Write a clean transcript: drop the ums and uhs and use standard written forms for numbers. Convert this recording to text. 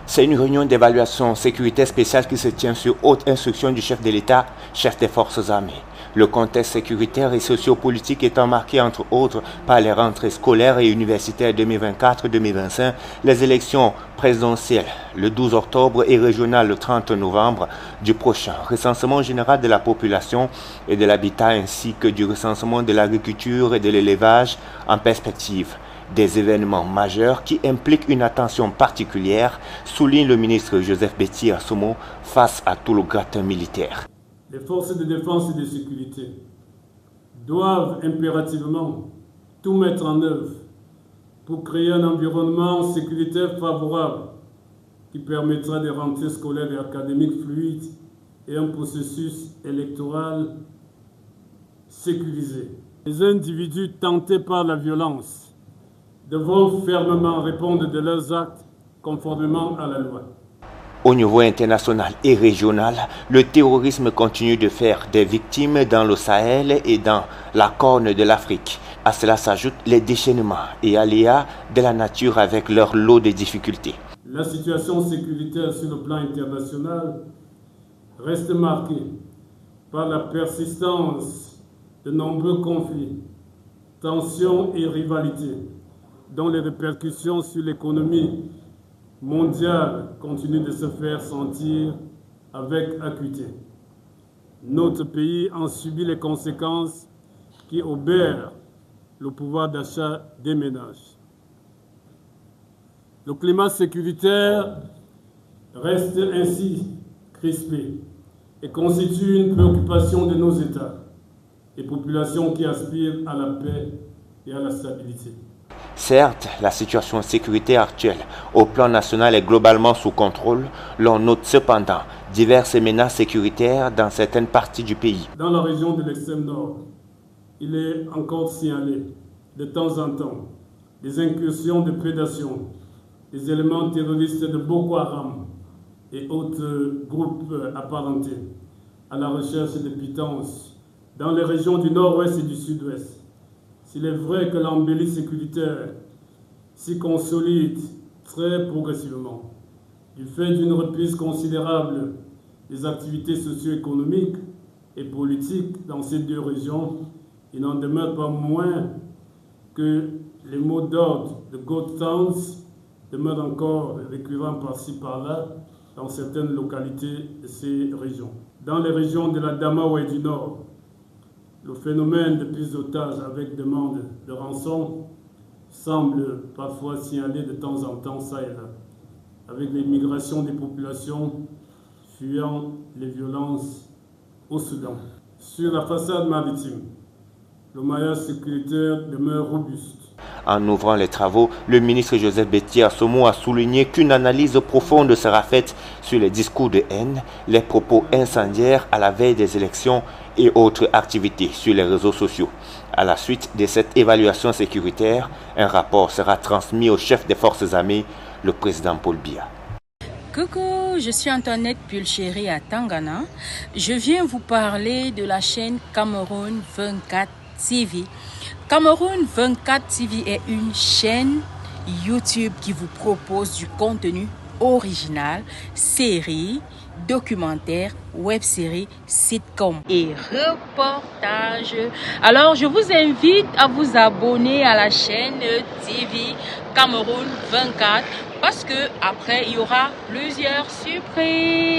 C'est une réunion d'évaluation sécuritaire spéciale qui se tient sur haute instruction du chef de l'État, chef des forces armées. Le contexte sécuritaire et sociopolitique étant marqué entre autres par les rentrées scolaires et universitaires 2024-2025, les élections présidentielles le 12 octobre et régionales le 30 novembre du prochain, recensement général de la population et de l'habitat ainsi que du recensement de l'agriculture et de l'élevage en perspective. Des événements majeurs qui impliquent une attention particulière, souligne le ministre Joseph Betty Assomo face à tout le gratin militaire. Les forces de défense et de sécurité doivent impérativement tout mettre en œuvre pour créer un environnement sécuritaire favorable qui permettra des rentrées scolaires et académiques fluides et un processus électoral sécurisé. Les individus tentés par la violence devront fermement répondre de leurs actes conformément à la loi. Au niveau international et régional, le terrorisme continue de faire des victimes dans le Sahel et dans la Corne de l'Afrique. À cela s'ajoutent les déchaînements et aléas de la nature avec leur lot de difficultés. La situation sécuritaire sur le plan international reste marquée par la persistance de nombreux conflits, tensions et rivalités, dont les répercussions sur l'économie mondiale continuent de se faire sentir avec acuité. Notre pays en subit les conséquences qui obèrent le pouvoir d'achat des ménages. Le climat sécuritaire reste ainsi crispé et constitue une préoccupation de nos États et populations qui aspirent à la paix et à la stabilité. Certes, la situation sécuritaire actuelle au plan national est globalement sous contrôle. L'on note cependant diverses menaces sécuritaires dans certaines parties du pays. Dans la région de l'extrême nord, il est encore signalé de temps en temps des incursions de prédation, des éléments terroristes de Boko Haram et autres groupes apparentés à la recherche de pitance dans les régions du nord-ouest et du sud-ouest. S'il est vrai que l'embellie sécuritaire s'y consolide très progressivement, du fait d'une reprise considérable des activités socio-économiques et politiques dans ces deux régions, il n'en demeure pas moins que les mots d'ordre de ghost towns demeurent encore récurrents par-ci par-là dans certaines localités de ces régions. Dans les régions de la Damawa du Nord, le phénomène de prise d'otages avec demande de rançon semble parfois signaler de temps en temps ça et là, avec les migrations des populations fuyant les violences au Soudan. Sur la façade maritime, le maillage sécuritaire demeure robuste. En ouvrant les travaux, le ministre Joseph Betty Assomo a souligné qu'une analyse profonde sera faite sur les discours de haine, les propos incendiaires à la veille des élections et autres activités sur les réseaux sociaux. À la suite de cette évaluation sécuritaire, un rapport sera transmis au chef des forces armées, le président Paul Biya. Coucou, je suis Antoinette Pulchéry à Tangana. Je viens vous parler de la chaîne Cameroun 24 TV. Cameroun 24 TV est une chaîne YouTube qui vous propose du contenu original, séries, documentaires, web-séries, sitcoms et reportages. Alors, je vous invite à vous abonner à la chaîne TV Cameroun 24 parce que après, il y aura plusieurs surprises.